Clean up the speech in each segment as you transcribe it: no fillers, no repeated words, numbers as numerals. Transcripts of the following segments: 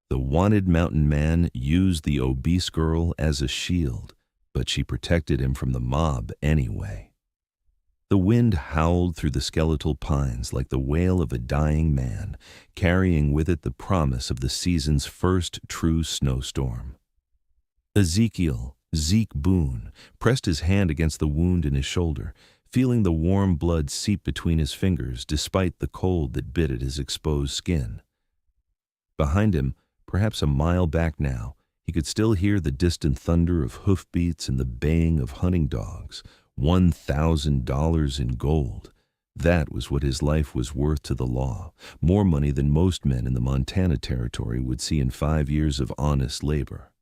The wanted mountain man used the obese girl as a shield, but she protected him from the mob anyway. The wind howled through the skeletal pines like the wail of a dying man, carrying with it the promise of the season's first true snowstorm. Zeke Boone, pressed his hand against the wound in his shoulder, feeling the warm blood seep between his fingers despite the cold that bit at his exposed skin. Behind him, perhaps a mile back now, he could still hear the distant thunder of hoofbeats and the baying of hunting dogs. $1,000 in gold. That was what his life was worth to the law, more money than most men in the Montana Territory would see in 5 years of honest labor.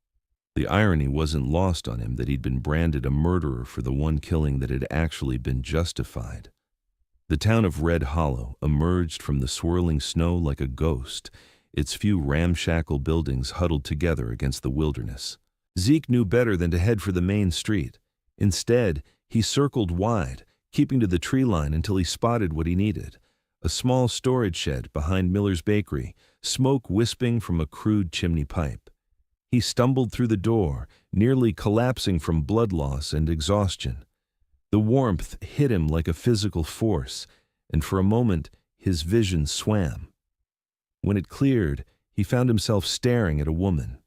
The irony wasn't lost on him that he'd been branded a murderer for the one killing that had actually been justified. The town of Red Hollow emerged from the swirling snow like a ghost, its few ramshackle buildings huddled together against the wilderness. Zeke knew better than to head for the main street. Instead, he circled wide, keeping to the tree line until he spotted what he needed: a small storage shed behind Miller's Bakery, smoke wisping from a crude chimney pipe. He stumbled through the door, nearly collapsing from blood loss and exhaustion. The warmth hit him like a physical force, and for a moment his vision swam. When it cleared, he found himself staring at a woman.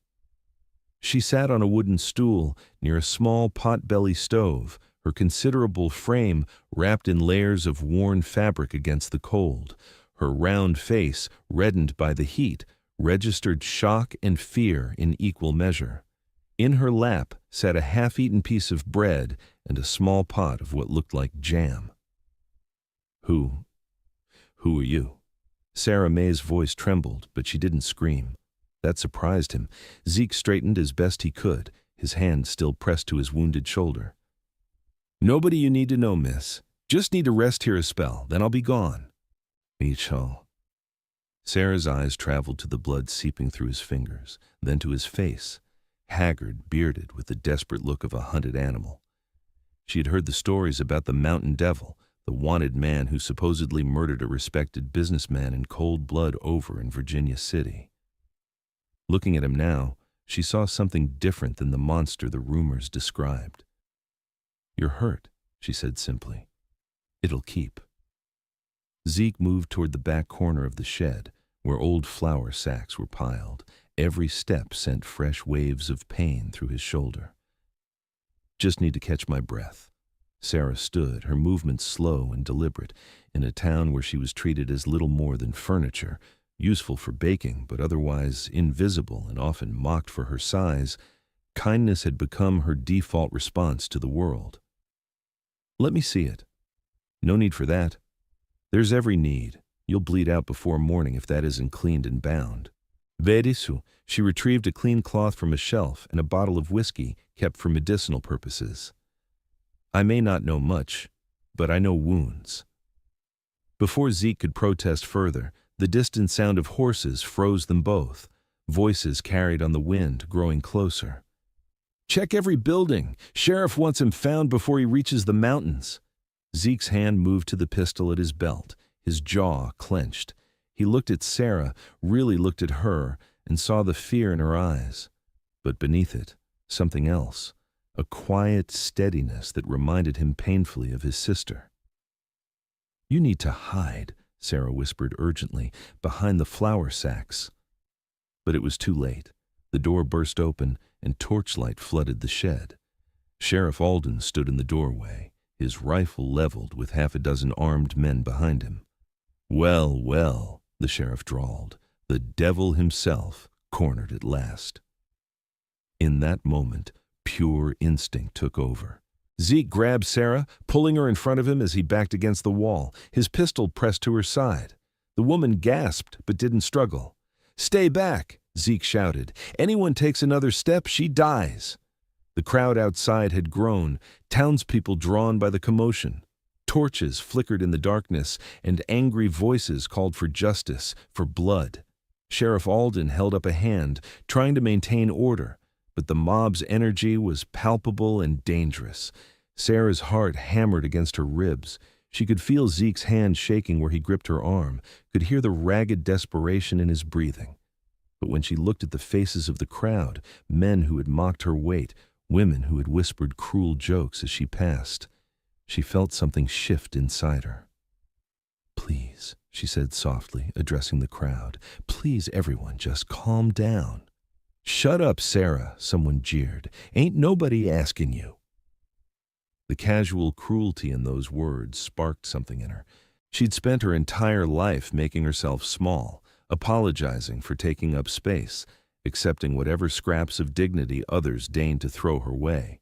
She sat on a wooden stool near a small pot-belly stove, her considerable frame wrapped in layers of worn fabric against the cold. Her round face, reddened by the heat, registered shock and fear in equal measure. In her lap sat a half-eaten piece of bread and a small pot of what looked like jam. Who are you?" Sarah May's voice trembled, but she didn't scream. That surprised him. Zeke straightened as best he could, his hand still pressed to his wounded shoulder. "Nobody you need to know, miss. Just need to rest here a spell, then I'll be gone." "Micho." Sarah's eyes traveled to the blood seeping through his fingers, then to his face, haggard, bearded, with the desperate look of a hunted animal. She had heard the stories about the Mountain Devil, the wanted man who supposedly murdered a respected businessman in cold blood over in Virginia City. Looking at him now, she saw something different than the monster the rumors described. "You're hurt," she said simply. "It'll keep." Zeke moved toward the back corner of the shed, where old flour sacks were piled. Every step sent fresh waves of pain through his shoulder. "Just need to catch my breath." Sarah stood, her movements slow and deliberate, in a town where she was treated as little more than furniture, useful for baking, but otherwise invisible and often mocked for her size. Kindness had become her default response to the world. "Let me see it." "No need for that." "There's every need. You'll bleed out before morning if that isn't cleaned and bound." Vedisu. She retrieved a clean cloth from a shelf and a bottle of whiskey kept for medicinal purposes. "I may not know much, but I know wounds." Before Zeke could protest further, the distant sound of horses froze them both, voices carried on the wind growing closer. "Check every building. Sheriff wants him found before he reaches the mountains." Zeke's hand moved to the pistol at his belt, his jaw clenched. He looked at Sarah, really looked at her, and saw the fear in her eyes. But beneath it, something else, a quiet steadiness that reminded him painfully of his sister. "You need to hide," Sarah whispered urgently, "behind the flour sacks." But it was too late. The door burst open, and torchlight flooded the shed. Sheriff Alden stood in the doorway, his rifle leveled with half a dozen armed men behind him. "Well, well," the sheriff drawled, "the devil himself, cornered at last." In that moment, pure instinct took over. Zeke grabbed Sarah, pulling her in front of him as he backed against the wall, his pistol pressed to her side. The woman gasped but didn't struggle. "Stay back," Zeke shouted. "Anyone takes another step, she dies." The crowd outside had grown, townspeople drawn by the commotion. Torches flickered in the darkness, and angry voices called for justice, for blood. Sheriff Alden held up a hand, trying to maintain order, but the mob's energy was palpable and dangerous. Sarah's heart hammered against her ribs. She could feel Zeke's hand shaking where he gripped her arm, could hear the ragged desperation in his breathing. But when she looked at the faces of the crowd, men who had mocked her weight, women who had whispered cruel jokes as she passed, she felt something shift inside her. "Please," she said softly, addressing the crowd. "Please, everyone, just calm down." "Shut up, Sarah," someone jeered. "Ain't nobody asking you." The casual cruelty in those words sparked something in her. She'd spent her entire life making herself small, apologizing for taking up space, accepting whatever scraps of dignity others deigned to throw her way.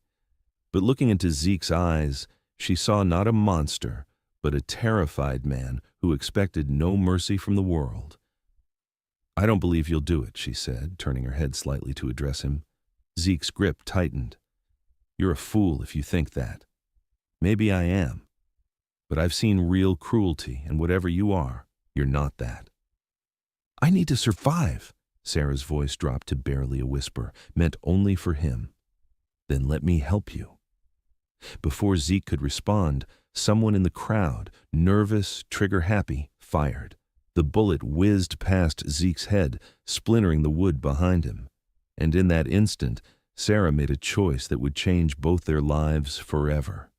But looking into Zeke's eyes, she saw not a monster, but a terrified man who expected no mercy from the world. "I don't believe you'll do it," she said, turning her head slightly to address him. Zeke's grip tightened. "You're a fool if you think that. Maybe I am. But I've seen real cruelty, and whatever you are, you're not that." "I need to survive." Sarah's voice dropped to barely a whisper, meant only for him. "Then let me help you." Before Zeke could respond, someone in the crowd, nervous, trigger-happy, fired. The bullet whizzed past Zeke's head, splintering the wood behind him. And in that instant, Sarah made a choice that would change both their lives forever.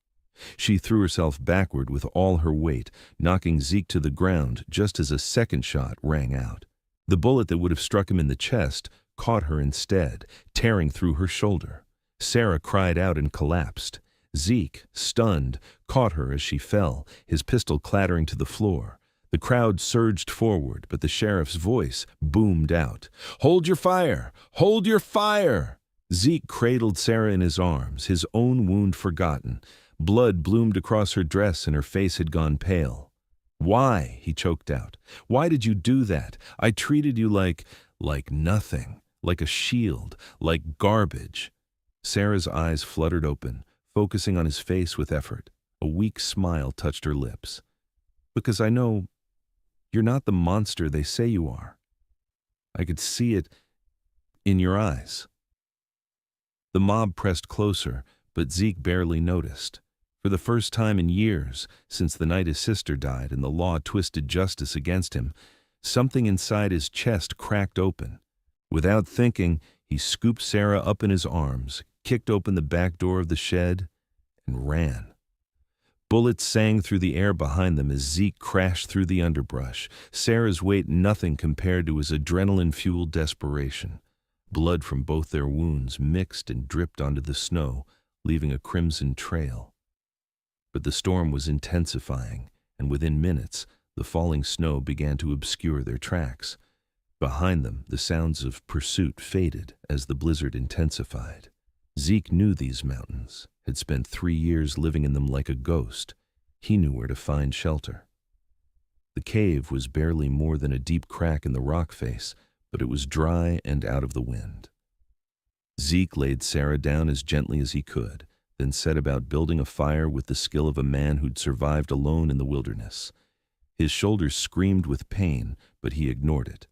She threw herself backward with all her weight, knocking Zeke to the ground just as a second shot rang out. The bullet that would have struck him in the chest caught her instead, tearing through her shoulder. Sarah cried out and collapsed. Zeke, stunned, caught her as she fell, his pistol clattering to the floor. The crowd surged forward, but the sheriff's voice boomed out. "Hold your fire! Hold your fire!" Zeke cradled Sarah in his arms, his own wound forgotten. Blood bloomed across her dress and her face had gone pale. "Why?" he choked out. "Why did you do that? I treated you like nothing, like a shield, like garbage." Sarah's eyes fluttered open, focusing on his face with effort. A weak smile touched her lips. "Because I know you're not the monster they say you are. I could see it in your eyes." The mob pressed closer, but Zeke barely noticed. For the first time in years, since the night his sister died and the law twisted justice against him, something inside his chest cracked open. Without thinking, he scooped Sarah up in his arms, kicked open the back door of the shed, and ran. Bullets sang through the air behind them as Zeke crashed through the underbrush, Sarah's weight nothing compared to his adrenaline-fueled desperation. Blood from both their wounds mixed and dripped onto the snow, leaving a crimson trail. But the storm was intensifying, and within minutes, the falling snow began to obscure their tracks. Behind them, the sounds of pursuit faded as the blizzard intensified. Zeke knew these mountains, had spent 3 years living in them like a ghost. He knew where to find shelter. The cave was barely more than a deep crack in the rock face, but it was dry and out of the wind. Zeke laid Sarah down as gently as he could, then set about building a fire with the skill of a man who'd survived alone in the wilderness. His shoulders screamed with pain, but he ignored it.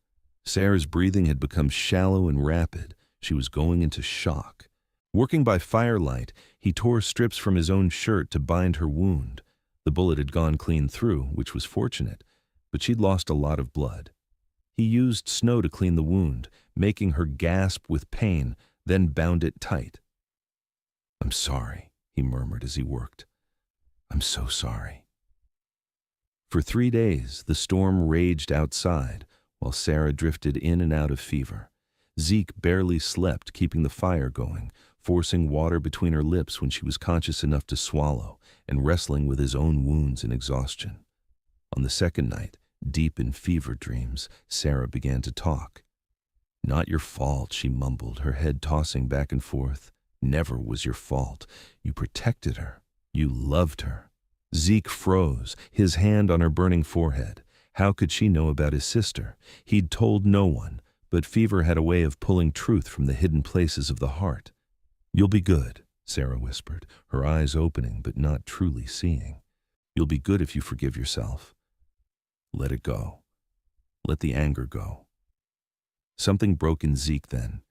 Sarah's breathing had become shallow and rapid. She was going into shock. Working by firelight, he tore strips from his own shirt to bind her wound. The bullet had gone clean through, which was fortunate, but she'd lost a lot of blood. He used snow to clean the wound, making her gasp with pain, then bound it tight. "I'm sorry," he murmured as he worked. "I'm so sorry." For 3 days, the storm raged outside, while Sarah drifted in and out of fever. Zeke barely slept, keeping the fire going, forcing water between her lips when she was conscious enough to swallow, and wrestling with his own wounds and exhaustion. On the second night, deep in fever dreams, Sarah began to talk. "Not your fault," she mumbled, her head tossing back and forth. "Never was your fault. You protected her. You loved her." Zeke froze, his hand on her burning forehead. How could she know about his sister? He'd told no one, but fever had a way of pulling truth from the hidden places of the heart. "You'll be good," Sarah whispered, her eyes opening but not truly seeing. "You'll be good if you forgive yourself. Let it go. Let the anger go." Something broke in Zeke then.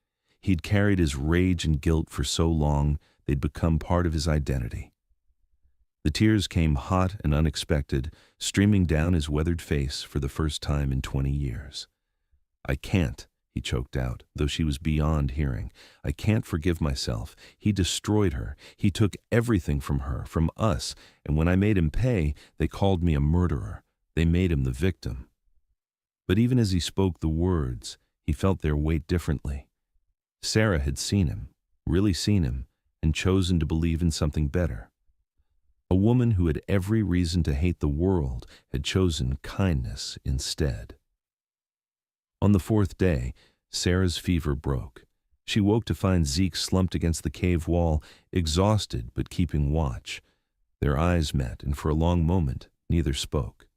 He'd carried his rage and guilt for so long, they'd become part of his identity. The tears came hot and unexpected, streaming down his weathered face for the first time in 20 years. "I can't," he choked out, though she was beyond hearing. I can't forgive myself. He destroyed her. He took everything from her, from us, and when I made him pay, they called me a murderer. They made him the victim. But even as he spoke the words, he felt their weight differently. Sarah had seen him, really seen him, and chosen to believe in something better. A woman who had every reason to hate the world had chosen kindness instead. On the fourth day, Sarah's fever broke. She woke to find Zeke slumped against the cave wall, exhausted but keeping watch. Their eyes met, and for a long moment, neither spoke.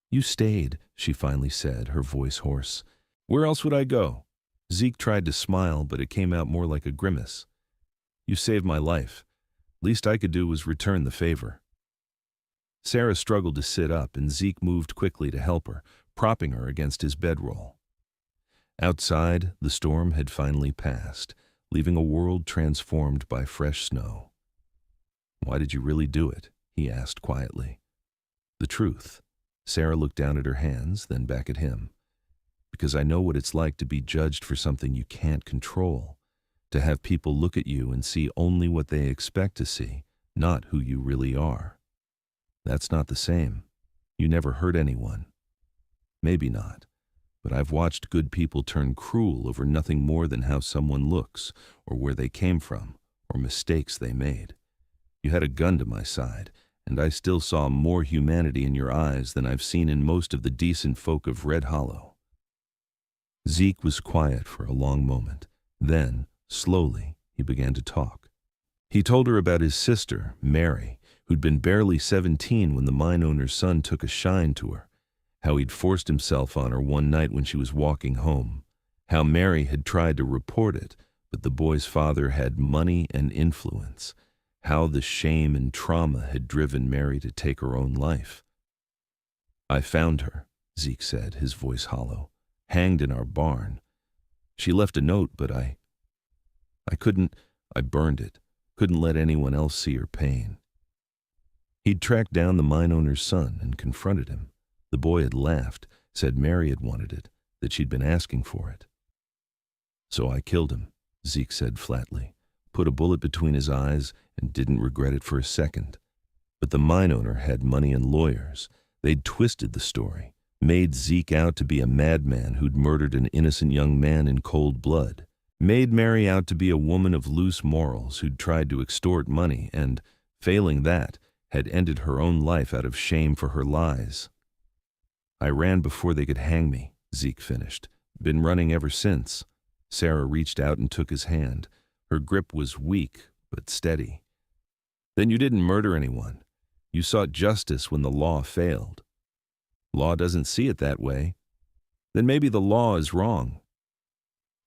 "You stayed," she finally said, her voice hoarse. "Where else would I go?" Zeke tried to smile, but it came out more like a grimace. "You saved my life. Least I could do was return the favor." Sarah struggled to sit up, and Zeke moved quickly to help her, propping her against his bedroll. Outside, the storm had finally passed, leaving a world transformed by fresh snow. "Why did you really do it?" he asked quietly. "The truth." Sarah looked down at her hands, then back at him. "Because I know what it's like to be judged for something you can't control, to have people look at you and see only what they expect to see, not who you really are. That's not the same. You never hurt anyone. Maybe not, but I've watched good people turn cruel over nothing more than how someone looks, or where they came from, or mistakes they made. You had a gun to my side, and I still saw more humanity in your eyes than I've seen in most of the decent folk of Red Hollow." Zeke was quiet for a long moment. Then, slowly, he began to talk. He told her about his sister, Mary, who'd been barely 17 when the mine owner's son took a shine to her, how he'd forced himself on her one night when she was walking home, how Mary had tried to report it, but the boy's father had money and influence, how the shame and trauma had driven Mary to take her own life. "I found her," Zeke said, his voice hollow, "hanged in our barn. She left a note, but I burned it, couldn't let anyone else see her pain." He'd tracked down the mine owner's son and confronted him. The boy had laughed, said Mary had wanted it, that she'd been asking for it. "So I killed him," Zeke said flatly, put a bullet between his eyes and didn't regret it for a second. But the mine owner had money and lawyers. They'd twisted the story, made Zeke out to be a madman who'd murdered an innocent young man in cold blood, made Mary out to be a woman of loose morals who'd tried to extort money and, failing that, had ended her own life out of shame for her lies. "I ran before they could hang me," Zeke finished. "Been running ever since." Sarah reached out and took his hand. Her grip was weak, but steady. "Then you didn't murder anyone. You sought justice when the law failed." "Law doesn't see it that way." "Then maybe the law is wrong."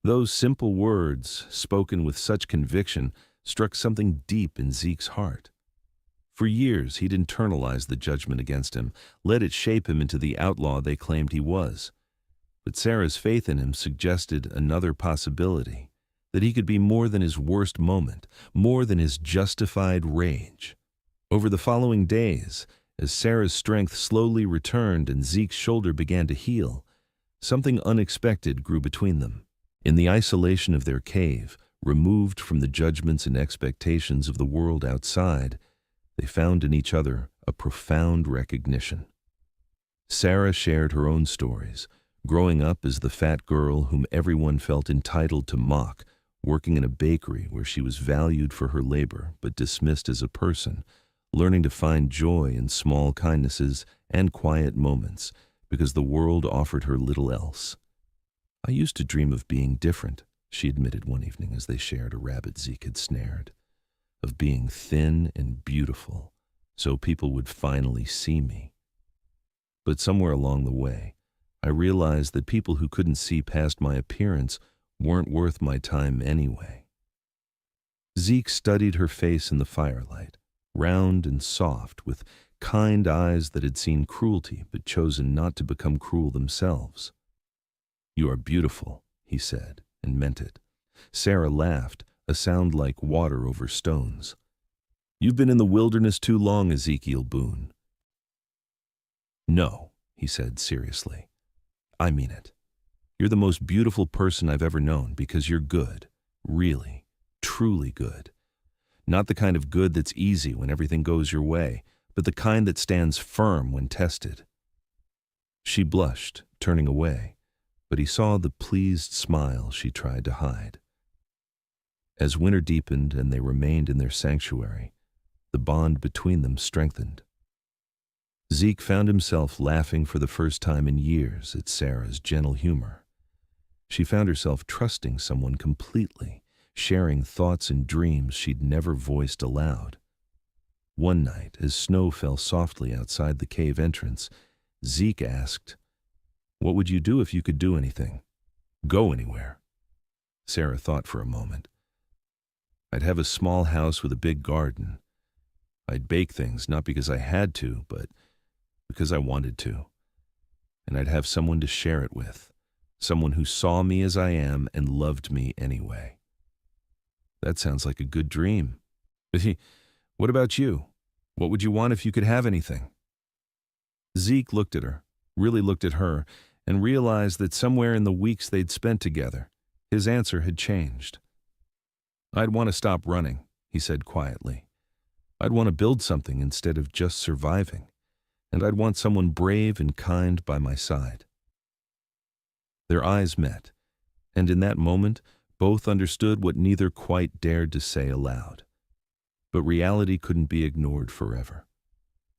Those simple words, spoken with such conviction, struck something deep in Zeke's heart. For years, he'd internalized the judgment against him, let it shape him into the outlaw they claimed he was. But Sarah's faith in him suggested another possibility, that he could be more than his worst moment, more than his justified rage. Over the following days, as Sarah's strength slowly returned and Zeke's shoulder began to heal, something unexpected grew between them. In the isolation of their cave, removed from the judgments and expectations of the world outside, they found in each other a profound recognition. Sarah shared her own stories, growing up as the fat girl whom everyone felt entitled to mock, working in a bakery where she was valued for her labor but dismissed as a person, learning to find joy in small kindnesses and quiet moments because the world offered her little else. "I used to dream of being different," she admitted one evening as they shared a rabbit Zeke had snared, "of being thin and beautiful, so people would finally see me. But somewhere along the way, I realized that people who couldn't see past my appearance weren't worth my time anyway." Zeke studied her face in the firelight, round and soft, with kind eyes that had seen cruelty but chosen not to become cruel themselves. "You are beautiful," he said, and meant it. Sarah laughed, a sound like water over stones. "You've been in the wilderness too long, Ezekiel Boone." "No," he said seriously. "I mean it. You're the most beautiful person I've ever known because you're good. Really, truly good. Not the kind of good that's easy when everything goes your way, but the kind that stands firm when tested." She blushed, turning away, but he saw the pleased smile she tried to hide. As winter deepened and they remained in their sanctuary, the bond between them strengthened. Zeke found himself laughing for the first time in years at Sarah's gentle humor. She found herself trusting someone completely, sharing thoughts and dreams she'd never voiced aloud. One night, as snow fell softly outside the cave entrance, Zeke asked, "What would you do if you could do anything? Go anywhere?" Sarah thought for a moment. "I'd have a small house with a big garden. I'd bake things not because I had to, but because I wanted to. And I'd have someone to share it with, someone who saw me as I am and loved me anyway." "That sounds like a good dream. What about you? What would you want if you could have anything?" Zeke looked at her, really looked at her, and realized that somewhere in the weeks they'd spent together, his answer had changed. "I'd want to stop running," he said quietly. "I'd want to build something instead of just surviving, and I'd want someone brave and kind by my side." Their eyes met, and in that moment, both understood what neither quite dared to say aloud. But reality couldn't be ignored forever.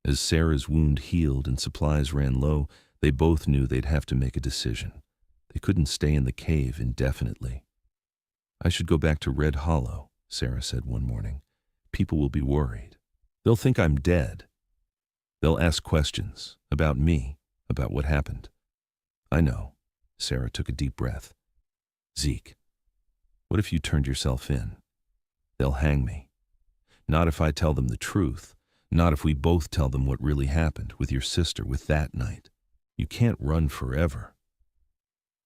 As Sarah's wound healed and supplies ran low, they both knew they'd have to make a decision. They couldn't stay in the cave indefinitely. "I should go back to Red Hollow," Sarah said one morning. "People will be worried. They'll think I'm dead. They'll ask questions about me, about what happened." "I know." Sarah took a deep breath. "Zeke, what if you turned yourself in? They'll hang me. Not if I tell them the truth. Not if we both tell them what really happened with your sister, with that night. You can't run forever."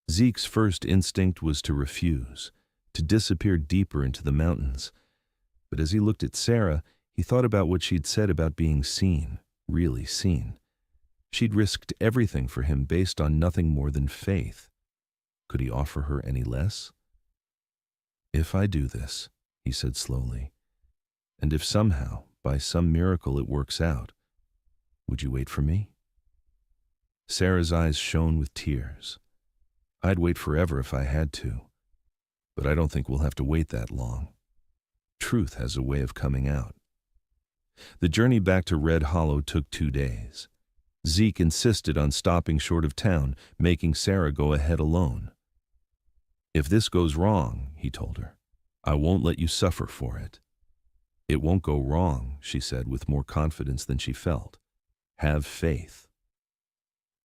Zeke's first instinct was to refuse, to disappear deeper into the mountains. But as he looked at Sarah, he thought about what she'd said about being seen, really seen. She'd risked everything for him based on nothing more than faith. Could he offer her any less? "If I do this," he said slowly, "and if somehow, by some miracle, it works out, would you wait for me?" Sarah's eyes shone with tears. "I'd wait forever if I had to, but I don't think we'll have to wait that long. Truth has a way of coming out." The journey back to Red Hollow took 2 days. Zeke insisted on stopping short of town, making Sarah go ahead alone. "If this goes wrong," he told her, "I won't let you suffer for it." "It won't go wrong," she said with more confidence than she felt. "Have faith."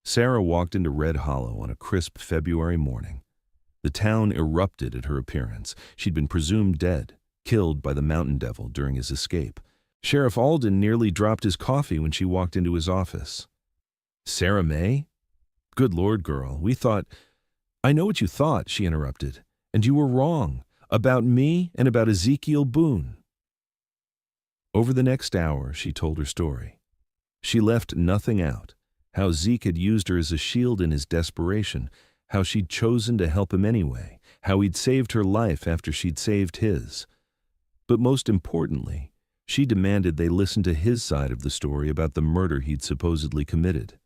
Sarah walked into Red Hollow on a crisp February morning. The town erupted at her appearance. She'd been presumed dead, killed by the mountain devil during his escape. Sheriff Alden nearly dropped his coffee when she walked into his office. "Sarah May? Good Lord, girl, we thought—" "I know what you thought," she interrupted, "and you were wrong. About me and about Ezekiel Boone." Over the next hour, she told her story. She left nothing out. How Zeke had used her as a shield in his desperation, how she'd chosen to help him anyway, how he'd saved her life after she'd saved his. But most importantly, she demanded they listen to his side of the story about the murder he'd supposedly committed.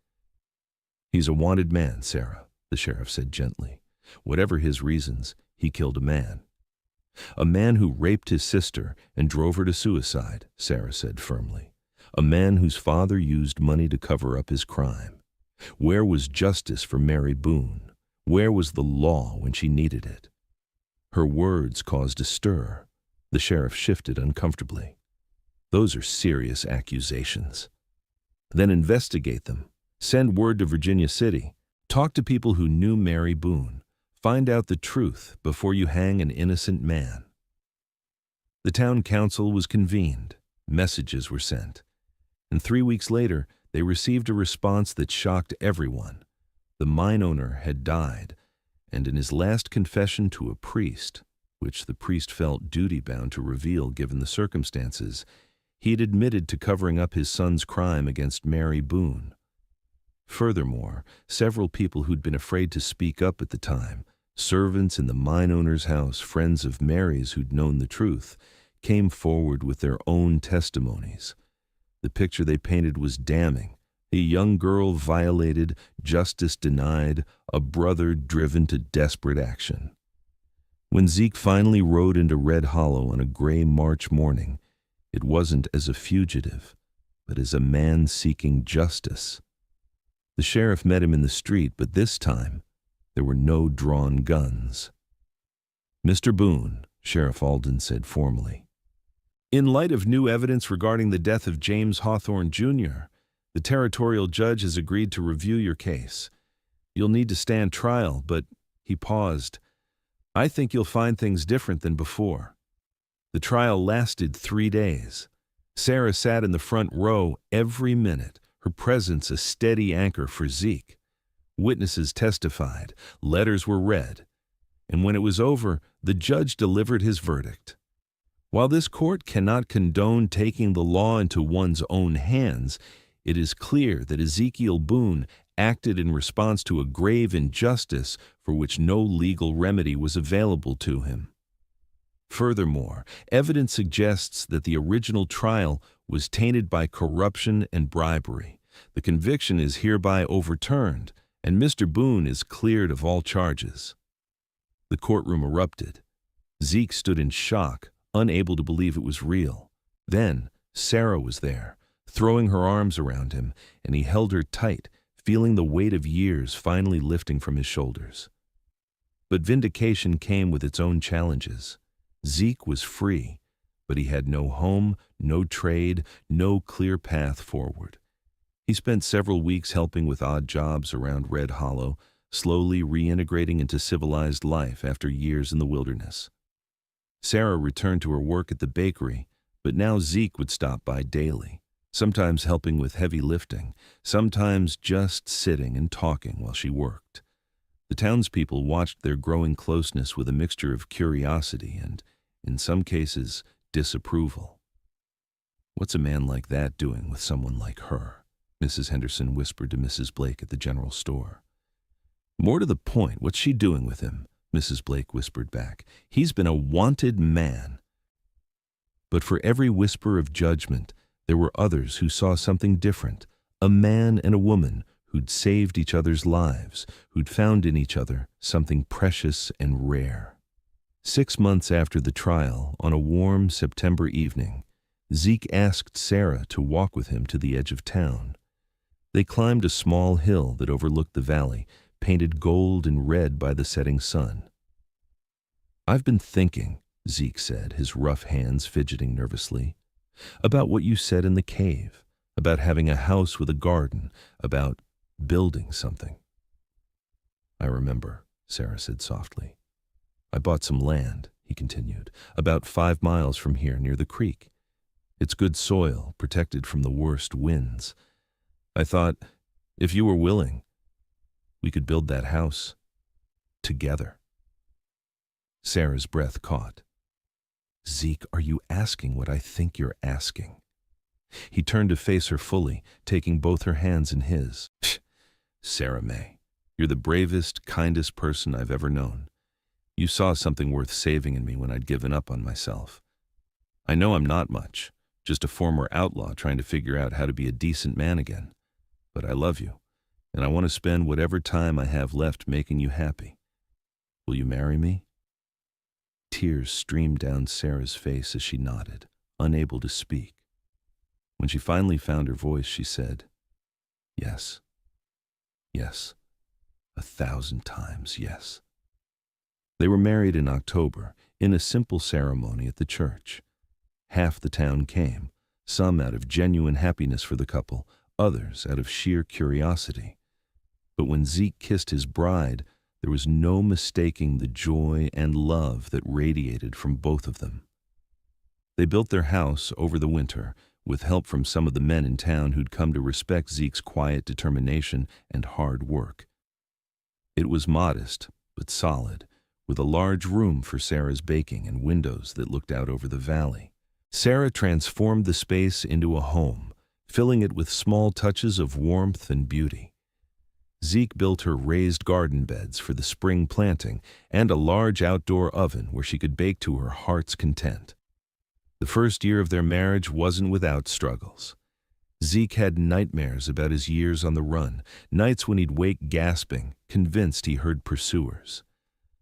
"He's a wanted man, Sarah," the sheriff said gently. "Whatever his reasons, he killed a man." "A man who raped his sister and drove her to suicide," Sarah said firmly. "A man whose father used money to cover up his crime. Where was justice for Mary Boone? Where was the law when she needed it?" Her words caused a stir. The sheriff shifted uncomfortably. "Those are serious accusations." "Then investigate them. Send word to Virginia City. Talk to people who knew Mary Boone. Find out the truth before you hang an innocent man." The town council was convened. Messages were sent. And 3 weeks later, they received a response that shocked everyone. The mine owner had died, and in his last confession to a priest, which the priest felt duty-bound to reveal given the circumstances, he had admitted to covering up his son's crime against Mary Boone. Furthermore, several people who'd been afraid to speak up at the time, servants in the mine owner's house, friends of Mary's who'd known the truth, came forward with their own testimonies. The picture they painted was damning. A young girl violated, justice denied, a brother driven to desperate action. When Zeke finally rode into Red Hollow on a gray March morning, it wasn't as a fugitive, but as a man seeking justice. The sheriff met him in the street, but this time there were no drawn guns. "Mr. Boone," Sheriff Alden said formally, "in light of new evidence regarding the death of James Hawthorne, Jr., the territorial judge has agreed to review your case. You'll need to stand trial, but," he paused, "I think you'll find things different than before." The trial lasted 3 days. Sarah sat in the front row every minute, her presence a steady anchor for Zeke. Witnesses testified, letters were read, and when it was over, the judge delivered his verdict. While this court cannot condone taking the law into one's own hands, it is clear that Ezekiel Boone acted in response to a grave injustice for which no legal remedy was available to him. Furthermore, evidence suggests that the original trial was tainted by corruption and bribery. The conviction is hereby overturned, and Mr. Boone is cleared of all charges. The courtroom erupted. Zeke stood in shock, unable to believe it was real. Then, Sarah was there, throwing her arms around him, and he held her tight, feeling the weight of years finally lifting from his shoulders. But vindication came with its own challenges. Zeke was free, but he had no home, no trade, no clear path forward. He spent several weeks helping with odd jobs around Red Hollow, slowly reintegrating into civilized life after years in the wilderness. Sarah returned to her work at the bakery, but now Zeke would stop by daily, sometimes helping with heavy lifting, sometimes just sitting and talking while she worked. The townspeople watched their growing closeness with a mixture of curiosity and, in some cases, disapproval. "What's a man like that doing with someone like her?" Mrs. Henderson whispered to Mrs. Blake at the general store. "More to the point, what's she doing with him?" Mrs. Blake whispered back. "He's been a wanted man." But for every whisper of judgment, there were others who saw something different, a man and a woman who'd saved each other's lives, who'd found in each other something precious and rare. 6 months after the trial, on a warm September evening, Zeke asked Sarah to walk with him to the edge of town. They climbed a small hill that overlooked the valley, painted gold and red by the setting sun. "I've been thinking," Zeke said, his rough hands fidgeting nervously, "about what you said in the cave, about having a house with a garden, about building something." "I remember," Sarah said softly. "I bought some land," he continued, "about 5 miles from here near the creek. It's good soil, protected from the worst winds. I thought, if you were willing, we could build that house together." Sarah's breath caught. "Zeke, are you asking what I think you're asking?" He turned to face her fully, taking both her hands in his. "Sarah May, you're the bravest, kindest person I've ever known. You saw something worth saving in me when I'd given up on myself. I know I'm not much, just a former outlaw trying to figure out how to be a decent man again. But I love you, and I want to spend whatever time I have left making you happy. Will you marry me?" Tears streamed down Sarah's face as she nodded, unable to speak. When she finally found her voice, she said, "Yes. Yes. 1,000 times yes." They were married in October, in a simple ceremony at the church. Half the town came, some out of genuine happiness for the couple, others out of sheer curiosity. But when Zeke kissed his bride, there was no mistaking the joy and love that radiated from both of them. They built their house over the winter, with help from some of the men in town who'd come to respect Zeke's quiet determination and hard work. It was modest, but solid, with a large room for Sarah's baking and windows that looked out over the valley. Sarah transformed the space into a home, filling it with small touches of warmth and beauty. Zeke built her raised garden beds for the spring planting and a large outdoor oven where she could bake to her heart's content. The first year of their marriage wasn't without struggles. Zeke had nightmares about his years on the run, nights when he'd wake gasping, convinced he heard pursuers.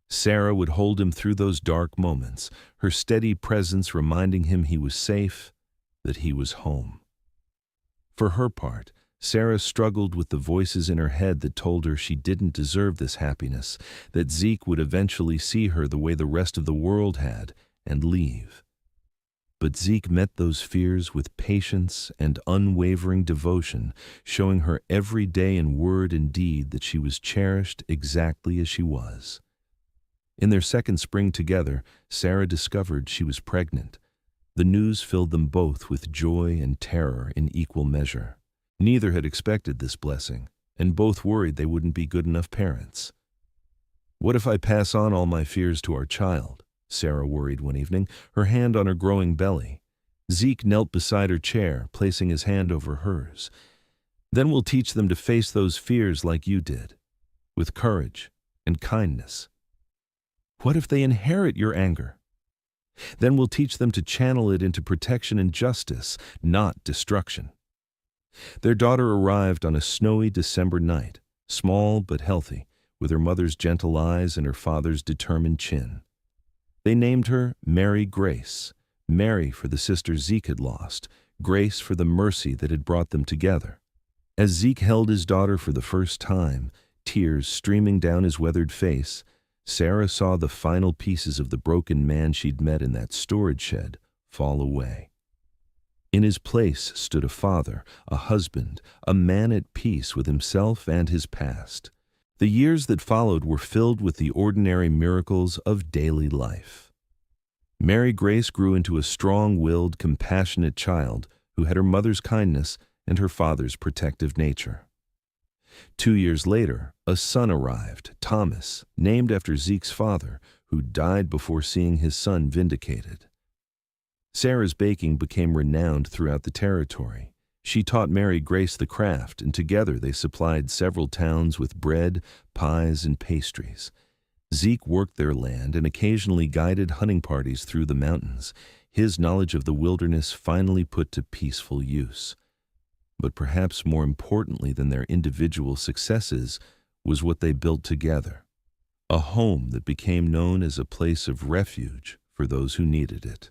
Sarah would hold him through those dark moments, her steady presence reminding him he was safe, that he was home. For her part, Sarah struggled with the voices in her head that told her she didn't deserve this happiness, that Zeke would eventually see her the way the rest of the world had and leave. But Zeke met those fears with patience and unwavering devotion, showing her every day in word and deed that she was cherished exactly as she was. In their second spring together, Sarah discovered she was pregnant. The news filled them both with joy and terror in equal measure. Neither had expected this blessing, and both worried they wouldn't be good enough parents. "What if I pass on all my fears to our child?" Sarah worried one evening, her hand on her growing belly. Zeke knelt beside her chair, placing his hand over hers. "Then we'll teach them to face those fears like you did, with courage and kindness." "What if they inherit your anger?" "Then we'll teach them to channel it into protection and justice, not destruction." Their daughter arrived on a snowy December night, small but healthy, with her mother's gentle eyes and her father's determined chin. They named her Mary Grace, Mary for the sister Zeke had lost, Grace for the mercy that had brought them together. As Zeke held his daughter for the first time, tears streaming down his weathered face, Sarah saw the final pieces of the broken man she'd met in that storage shed fall away. In his place stood a father, a husband, a man at peace with himself and his past. The years that followed were filled with the ordinary miracles of daily life. Mary Grace grew into a strong-willed, compassionate child who had her mother's kindness and her father's protective nature. 2 years later, a son arrived, Thomas, named after Zeke's father, who died before seeing his son vindicated. Sarah's baking became renowned throughout the territory. She taught Mary Grace the craft, and together they supplied several towns with bread, pies, and pastries. Zeke worked their land and occasionally guided hunting parties through the mountains, his knowledge of the wilderness finally put to peaceful use. But perhaps more importantly than their individual successes was what they built together, a home that became known as a place of refuge for those who needed it.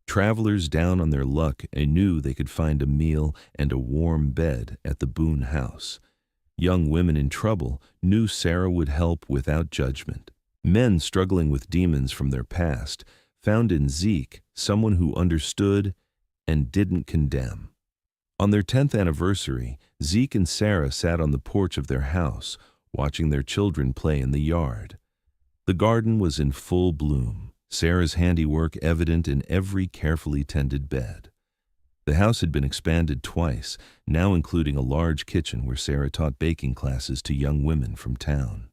Travelers down on their luck knew they could find a meal and a warm bed at the Boone house. Young women in trouble knew Sarah would help without judgment. Men struggling with demons from their past found in Zeke someone who understood and didn't condemn. On their 10th anniversary, Zeke and Sarah sat on the porch of their house, watching their children play in the yard. The garden was in full bloom, Sarah's handiwork evident in every carefully tended bed. The house had been expanded twice, now including a large kitchen where Sarah taught baking classes to young women from town.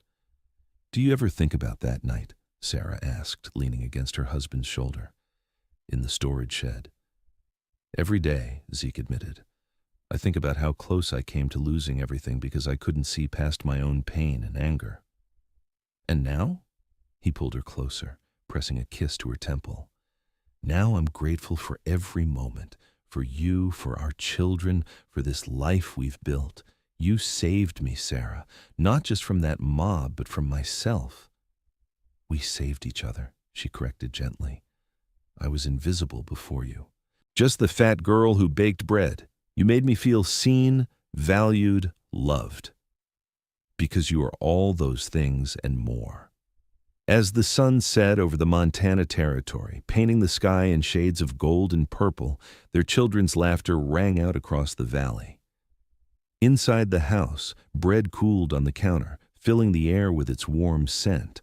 "Do you ever think about that night?" Sarah asked, leaning against her husband's shoulder. "In the storage shed." "Every day," Zeke admitted. "I think about how close I came to losing everything because I couldn't see past my own pain and anger." "And now?" He pulled her closer, pressing a kiss to her temple. "Now I'm grateful for every moment, for you, for our children, for this life we've built. You saved me, Sarah, not just from that mob, but from myself." "We saved each other," she corrected gently. "I was invisible before you. Just the fat girl who baked bread. You made me feel seen, valued, loved. Because you are all those things and more." As the sun set over the Montana territory, painting the sky in shades of gold and purple, their children's laughter rang out across the valley. Inside the house, bread cooled on the counter, filling the air with its warm scent.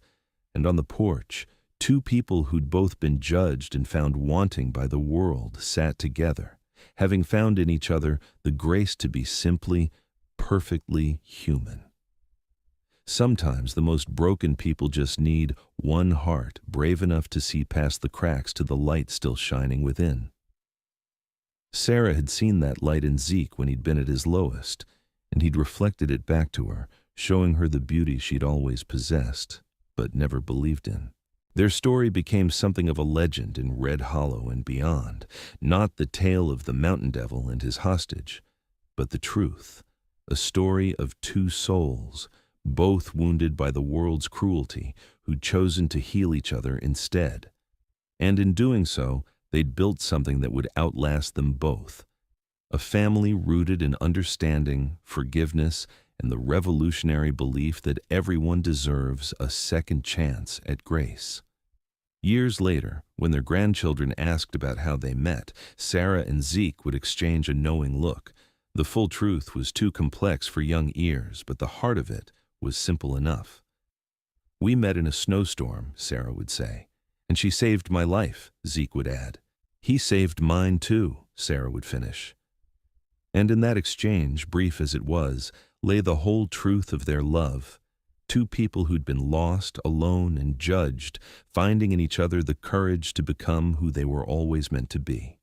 And on the porch, two people who'd both been judged and found wanting by the world sat together, having found in each other the grace to be simply, perfectly human. Sometimes the most broken people just need one heart brave enough to see past the cracks to the light still shining within. Sarah had seen that light in Zeke when he'd been at his lowest. and he'd reflected it back to her, showing her the beauty she'd always possessed, but never believed in. Their story became something of a legend in Red Hollow and beyond, not the tale of the mountain devil and his hostage, but the truth, a story of two souls, both wounded by the world's cruelty, who'd chosen to heal each other instead. And in doing so, they'd built something that would outlast them both, a family rooted in understanding, forgiveness, and the revolutionary belief that everyone deserves a second chance at grace. Years later, when their grandchildren asked about how they met, Sarah and Zeke would exchange a knowing look. The full truth was too complex for young ears, but the heart of it was simple enough. "We met in a snowstorm," Sarah would say. "And she saved my life," Zeke would add. "He saved mine too," Sarah would finish. And in that exchange, brief as it was, lay the whole truth of their love. Two people who'd been lost, alone, and judged, finding in each other the courage to become who they were always meant to be.